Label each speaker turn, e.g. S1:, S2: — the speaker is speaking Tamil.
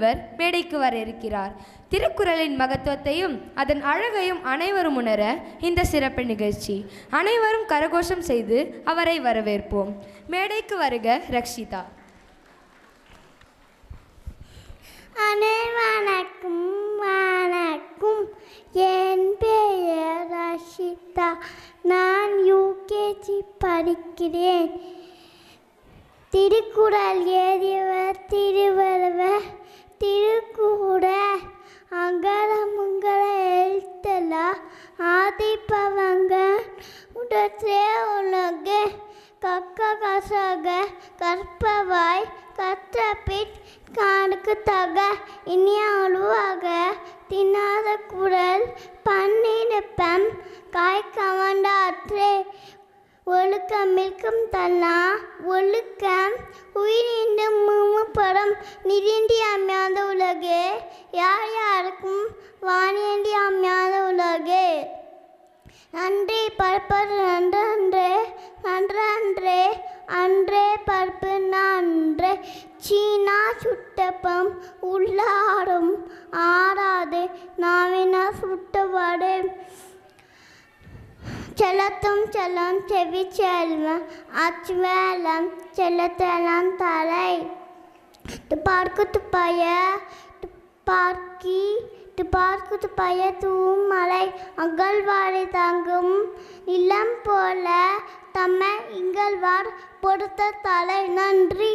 S1: முதல்வர் மேடைக்கு வர இருக்கிறார். திருக்குறளின் மகத்துவத்தையும் அதன் அழகையும் அனைவரும் உணர இந்த சிறப்பு நிகழ்ச்சி. அனைவரும் கரகோஷம் செய்து அவரை வரவேற்போம். மேடைக்கு வருக ரக்ஷிதா.
S2: வணக்கம் வணக்கம். என் பெயர் ரக்ஷிதா. நான் யூகேஜி படிக்கிறேன். திருக்குறள் எழுதியவர் திருவள்ளுவர். திருக்குறள் அகரமுங்கர எழுத்தெல்லாம் ஆதிப்பவங்க உடற்றே உலக கக்க கசக கற்பவாய் கற்றபிட் காடுக்கு தக இனிய உருவாக தின்னாத குரல் பன்னிருப்பம் காய் கவண்டாற்றே ஒழுக்கம் மில்கம் தல்லா ஒழுக்கம் உயிரிண்டு முழுப்படம் நிதிண்டி அமையாத உலகே யார் யாருக்கும் வாணியண்டி அமையாத உலகே. நன்றி பரப்பது நன்றே நன்றே அன்றே பரப்பு நன்றே சீனா சுட்டப்பம் உள்ளாடும் ஆறாது நாவினா சுட்டவாடு செல்லத்தும் செல்லம் செவி செல்வம் அச்சுவேலம் செல்லத்தெல்லாம் தலை துப்பார்க்கு துப்பாய துப்பார்க்கு துப்பாய தூமலை அகழ்வாரி தாங்கும் நிலம் போல தம்மை இகழ்வார் பொறுத்த தலை. நன்றி.